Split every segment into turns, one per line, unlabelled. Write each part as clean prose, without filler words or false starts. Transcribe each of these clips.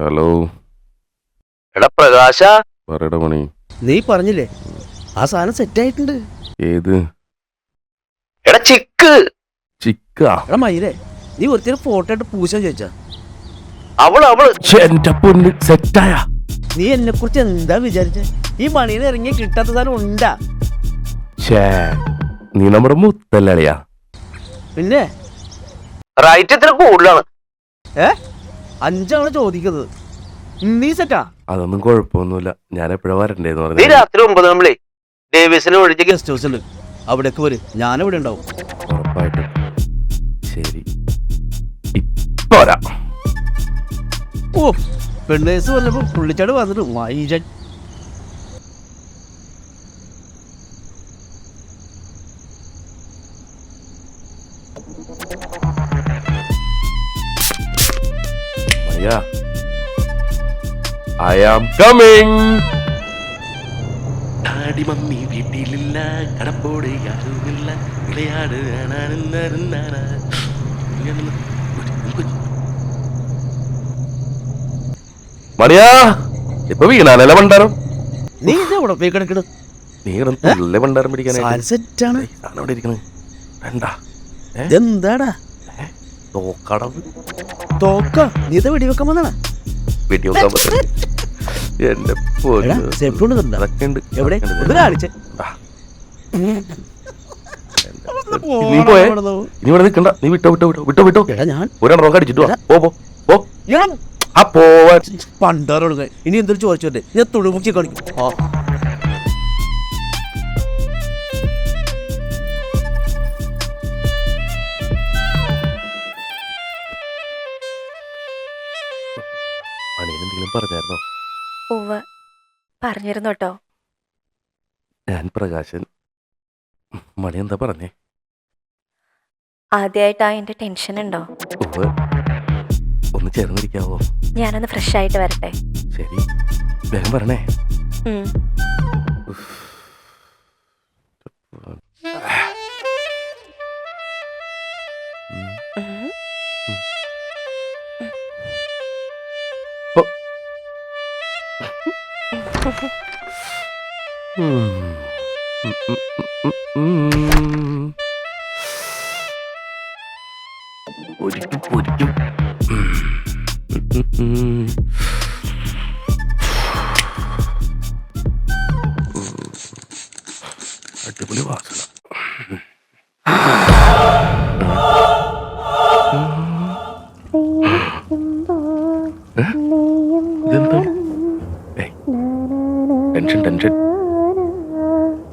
Hello,
എടാ പ്രകാശ,
പറയട മണി.
നീ പറഞ്ഞില്ലേ ആ സാധനം സെറ്റ് ആയിട്ടുണ്ട്.
ഏത്
എടാ ചിക്ക്?
ചിക്കാ?
എടാ മയിലേ, നീ ഒരുത്തിരി ഫോട്ടോ ആയിട്ട് പൂശാൻ ചോദിച്ചാ?
അവള്
എന്റെ പൊന്ന് സെറ്റായ.
നീ എന്നെ കുറിച്ച് എന്താ വിചാരിച്ചേ? ഈ മണീനെ ഇറങ്ങി കിട്ടാത്ത സാധനം ഉണ്ടാ?
നീ നമ്മുടെ മുത്തല്ലളിയാ.
പിന്നെ
റൈറ്റ് ഇത്ര കൂടുതലാണ്.
5 ചോദിക്കുന്നത്. നീ സെറ്റാ?
അതൊന്നും കുഴപ്പമൊന്നുമില്ല. ഞാൻ എപ്പോഴാ വരണ്ടേന്ന്
നീ
പറഞ്ഞു.
രാത്രി 9 നമ്മളെ ഡേവിസിനെ ഒഴിച്ച്
ഗസ്റ്റ് ഹൗസിൽ അവിടേക്ക് വരും, ഞാനിവിടെ ഉണ്ടാവും.
ഉറപ്പായിട്ടും. ശരി, ഇപ്പൊ വരാം.
ഓ, പെണ്ണേഴ്സ് വന്നപ്പോ പുള്ളിച്ചാട് വന്നിട്ട് മൈജൻ.
I am coming.
Daddy mummy വീട്ടിലില്ല, കടമ്പോട് യാരുമില്ല, വിളയാട്
മണിയാ, ഇപ്പൊ വീണാനല്ലേ പണ്ടാരം.
നീ ഇതാ ഇവിടെ പോയി കിടക്കണ്.
നീ കിടന്നല്ലേ പണ്ടാരം പിടിക്കാനായിട്ട്.
സെറ്റാണ്.
അവിടെ ഇരിക്കണേ വേണ്ട.
എന്താടാ
തോക്കടവ്
തോക്ക? നീ ഇതാ വെടിവെക്കാൻ വന്നാണ്.
വെടിവെക്കാൻ പറ്റും. എന്റെ
സേഫ്റ്റി ഉണ്ട്.
അതൊക്കെ ഉണ്ട്.
എവിടെ കാണിച്ചേ?
നീ പോയേ, ഇനി ഇവിടെ നിൽക്കണ്ട. നീ വിട്ടോ വിട്ടോ വിട്ടോ വിട്ടോ വിട്ടോ.
ഞാൻ
ഒരെണ്ണം അടിച്ചിട്ട് പോവാൻ.
പണ്ടാറോടുക. ഇനി എന്തൊരു ചോദിച്ചോട്ടെ, ഞാൻ തുണിമുക്കി കാണിക്കും.
എന്തെങ്കിലും പറഞ്ഞായിരുന്നോ?
ഉവ്വ്, പറഞ്ഞിരുന്നു കേട്ടോ.
ഞാൻ പ്രകാശൻ. മണി എന്താ പറഞ്ഞേ?
ആദ്യമായിട്ടാ എന്റെ ടെൻഷൻ ഉണ്ടോ?
ഒന്ന് ചേർന്നിരിക്കാവോ?
ഞാനൊന്ന് ഫ്രഷ് ആയിട്ട് വരട്ടെ.
ശരി, വേഗം പറഞ്ഞേ. പൊരിക്കും. അടിപൊളി വാസന.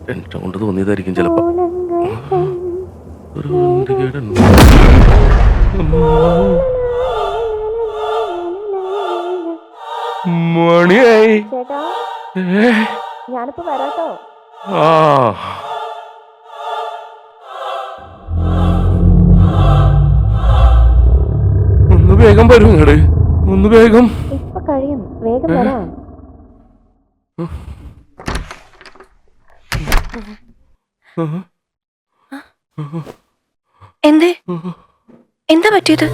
ടെൻഷൻ കൊണ്ട് തോന്നിയതായിരിക്കും ചിലപ്പോ. മണിയായി.
ഞാനിപ്പോ വരാട്ടോ.
ഒന്ന് വേഗം വരും. ഇങ്ങട് ഒന്ന് വേഗം.
ഇപ്പൊ കഴിയും, വേഗം വരാം. എന്തേ, എന്താ പറ്റിയത്?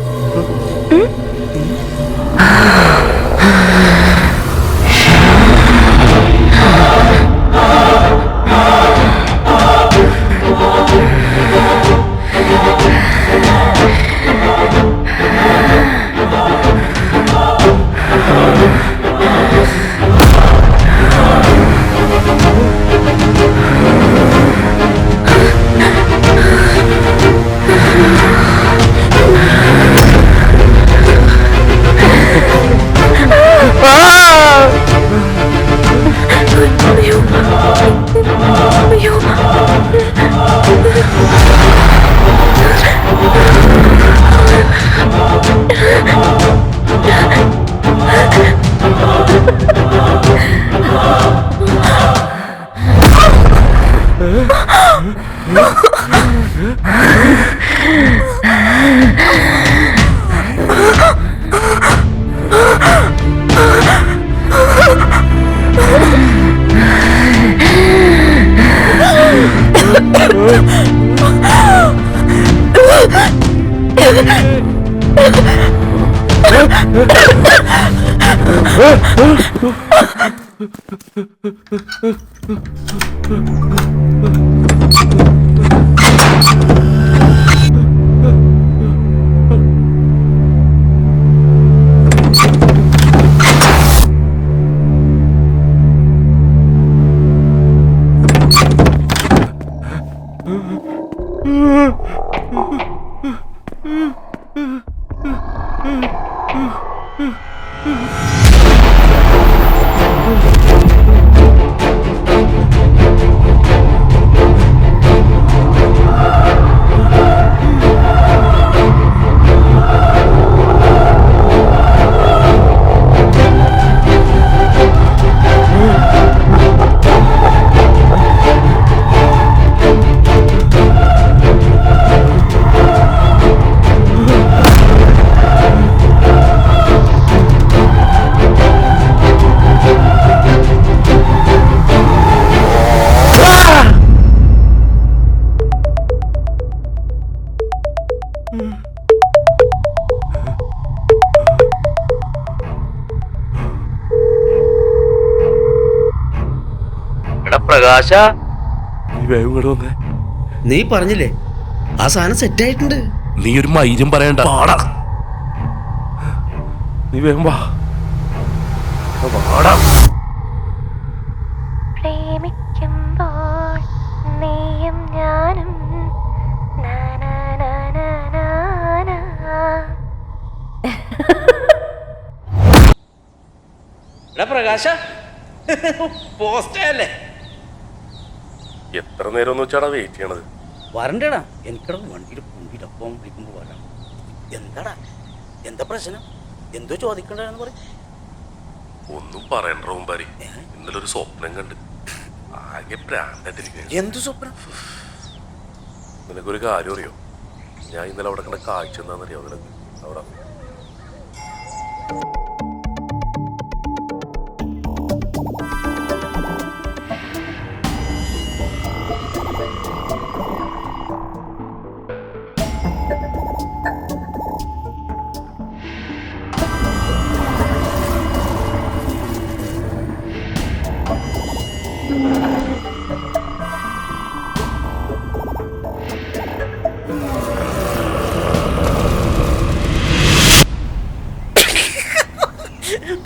എടാ പ്രകാശ,
നീ വേഗം ഇങ്ങോട്ട് വന്നേ.
നീ പറഞ്ഞില്ലേ ആ സാധനം സെറ്റ് ആയിട്ടുണ്ട്.
നീ ഒരു മൈര്യം പറയണ്ട. വാടാ. നീ വേഗം വാ. വാടാ.
പ്രേമിക്കുമ്പോൾ നീയും ഞാനും
പ്രകാശ പോസ്റ്റല്ലേ
എത്ര നേരം ഒന്ന് വെച്ചാടാ വെയിറ്റ് ചെയ്യണത്?
വരണ്ടേടാ, എനിക്കടാ വണ്ടിയിൽ പൂണ്ടിട്ട് അപ്പം വിളിക്കുമ്പോൾ വരാം. എന്താടാ, എന്താ പ്രശ്നം? എന്തോ ചോദിക്കണ്ടെന്ന് പറയും.
ഒന്നും പറയണ്ട റോംബാരി. ഇന്നലെ ഒരു സ്വപ്നം കണ്ട് ആകെ പ്രാന്തായിട്ടിരിക്കുന്നു.
എന്തു സ്വപ്നം?
നിനക്കൊരു കാര്യം അറിയോ? ഞാൻ ഇന്നലെ അവിടെ കണ്ട കാഴ്ച എന്താണെന്നറിയോ നിനക്ക്? അവിടെ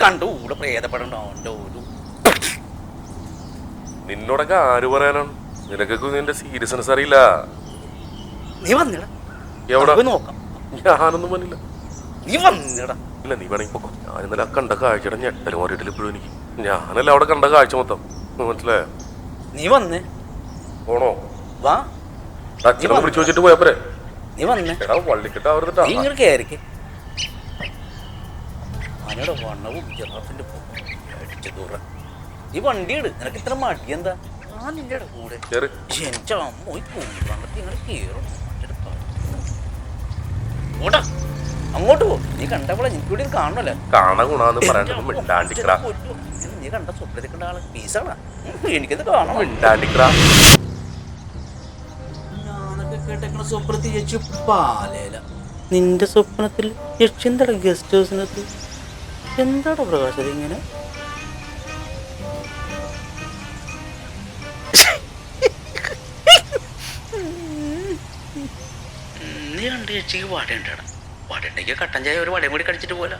കണ്ടു കൂടെ പ്രേതപ്പെടണ്ടോ?
നിന്നോടൊക്കെ ആര് പറയാനാണ്? നിനക്കൊക്കെ നിന്റെ സീരിയസ്നെസ് അറിയില്ല.
നീ വന്നിടാ,
എവിടെ
നോക്കാം.
ഞാനൊന്നും പറഞ്ഞില്ല.
നീ വന്നിടാ.
ഇല്ല, നീ വേണമെങ്കിൽ പൊക്കോ. ഞാൻ ഇന്നലെ കണ്ട കാഴ്ചയുടെ ഞെട്ടല് മാറിയിട്ടില്ല ഇപ്പോഴും എനിക്ക്. ഞാനല്ല അവിടെ കണ്ട കാഴ്ച മൊത്തം. മനസ്സിലായോ?
നീ വന്നേ.
പോണോ?
വാ.
അച്ഛനെ പിടിച്ചു വെച്ചിട്ട് പോയപ്പോരെ.
നീ വന്നേ.
എടാ വള്ളിക്കെട്ടാ.
നീ ഇങ്ങനെ കയറിക്ക്. ആനയുടെ വണ്ണവും ജറാഫിന്റെ അടിച്ച ദൂരം. നീ വണ്ടി ഇട്. നിനക്ക് ഇത്ര മടി എന്താ? ആ നിന്റെ കൂടെ എന്റെ അമ്മ ഇങ്ങനെ കയറും. ഓടാ, അങ്ങോട്ട് പോ. നീ കണ്ടപ്പോളെ എനിക്ക് കൂടി കാണണല്ലേ.
കാണ ഗുണാന്ന് പറയാണ്ട് മിണ്ടാണ്ടിക്കടാ.
നീ കണ്ട സ്വപ്നത്തിൽ കണ്ട ആളെ പീസാണ്. എനിക്കത് കാണാൻ
മിണ്ടാണ്ടിക്കടാ.
ഞാനൊക്കെ കേട്ടേക്കണ സ്വപ്നത്തിൽ യക്ഷി പാലേല. നിന്റെ സ്വപ്നത്തിൽ യക്ഷി എന്താ ഗസ്റ്റ് ഹൗസിനകത്ത്? എന്താടോ പ്രകാശം ഇങ്ങനെ? നീ കണ്ട് ചേച്ചിക്ക് വാടേണ്ടടാ. വാടേണ്ടെങ്കിൽ കട്ടൻ ചായ ഒരു വടയും കൂടി കടിച്ചിട്ട് പോലെ.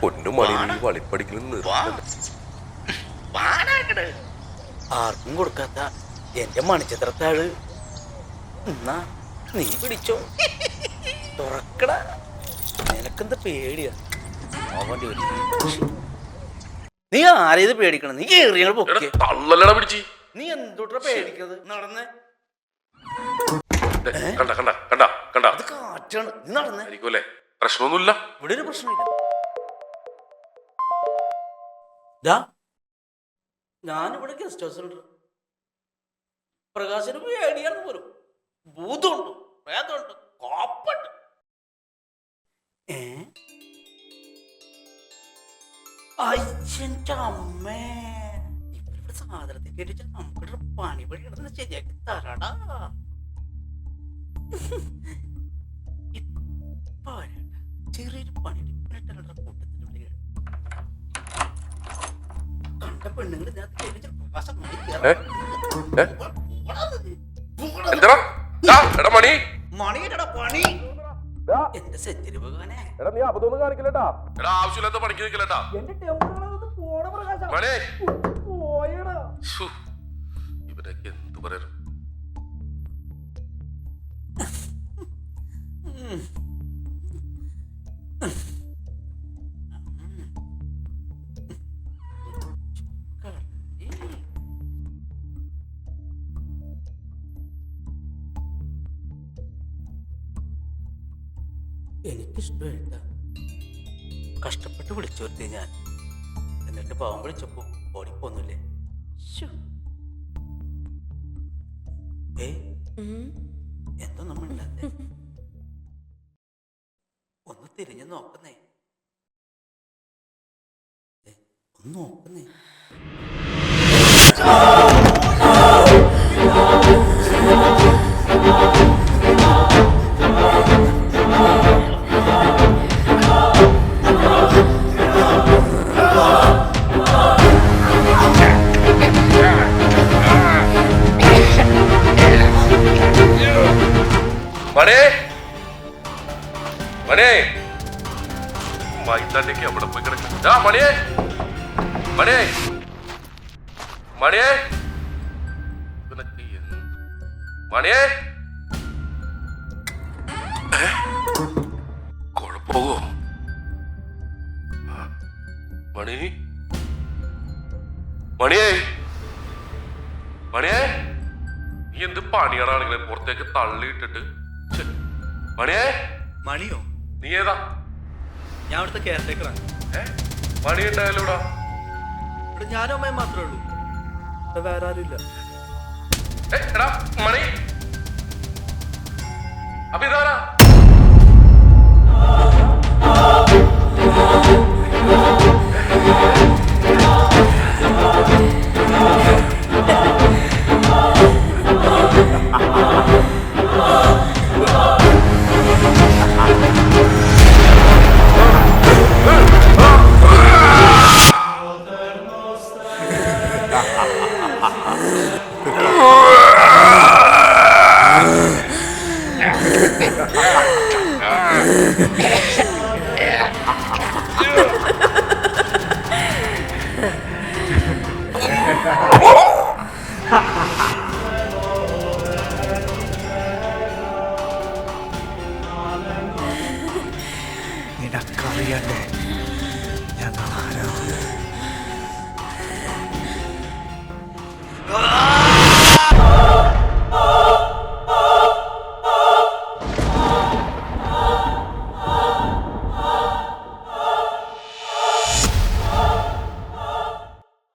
ആർക്കും കൊടുക്കാത്ത എന്റെ മണിച്ചിത്രത്താഴ് എന്നാ നീ പിടിച്ചോ. തുറക്കട. നിനക്കെന്താ പേടിയാ? അവന്റെ ഒരു നീ ആരേത് പേടിക്കണം? നീ കേറിയ
തള്ളലടാ പിടിച്ച്.
നീ എന്തോട്ടാ പേടിക്കുന്നത്? നടന്നേ.
കണ്ട കണ്ട കണ്ട കണ്ട.
അത് കാറ്റാണ്. നീ നടന്നേ.
ആയിരിക്കുമല്ലേ? പ്രശ്നമൊന്നുമില്ല.
ഇവിടെ ഒരു പ്രശ്നമില്ല. ഞാനിവിടെ ഗസ്റ്റ് ഹൗസിലുണ്ട്. പ്രകാശന് പേടിയാണെന്ന് പോലും. ഭൂതമുണ്ട്, പ്രേതമുണ്ട്, കോപ്പുണ്ട്. അച്ഛൻ്റെ അമ്മേ, ഇവരുടെ സാധനത്തിൽ കേട്ടിട്ട് നമുക്കിവിടെ പണി പണി കിടന്ന് ശരിയാക്കി തരാടാ. ചെറിയൊരു പണി കൂട്ടത്തിനുണ്ട്. പെണ്ണുങ്ങൾ
ഏ? ഏ? എന്തെടാ? ദാ, എടാ മണി
മണിയുടെ പണി എന്റെ സെഞ്ചുറി ഭഗവാനെ
എടാ നീ അബദ്ധമൊന്നും കാണിക്കില്ലട്ടാ. എടാ ആവശ്യമില്ലാത്ത പണിക്ക് നിൽക്കില്ലട്ടാ. മണി ശ്ശോ, ഇവരൊക്കെ എന്ത് പറയാ.
എനിക്കിഷ്ടമായിട്ട കഷ്ടപ്പെട്ട് വിളിച്ചു വരുത്തി ഞാൻ, എന്നിട്ട് പാവം വിളിച്ചപ്പോ ഓടിപ്പോന്നില്ലേ. എന്തൊന്നും മിണ്ടാത്തെ, ഒന്ന് തിരിഞ്ഞു നോക്കുന്നേ, ഒന്ന് നോക്കുന്നേ.
മണി മണി മൈതാണ്ടേക്ക് അവിടെ പോയി കിടക്ക. മണിയേ മണിയേ മണിയേ മണിയേ കുഴപ്പമോ മണി മണിയേ മണിയേ നീ എന്ത് പണിയാണെങ്കിലെ പുറത്തേക്ക് തള്ളിയിട്ടിട്ട്. മണിയേ
മണിയോ?
നീ ഏതാ?
ഞാൻ അവിടുത്തെ കെയർ ടേക്കറാണ്.
മണി ഉണ്ടായാലോ ഇവിടെ?
ഇവിടെ ഞാനും അമ്മയും മാത്രമേ ഉള്ളൂ, വേറെ ആരും ഇല്ല.
എടാ മണി അപ്പൊ ഇതാരാ?
നിനക്കറിയണ്ടേ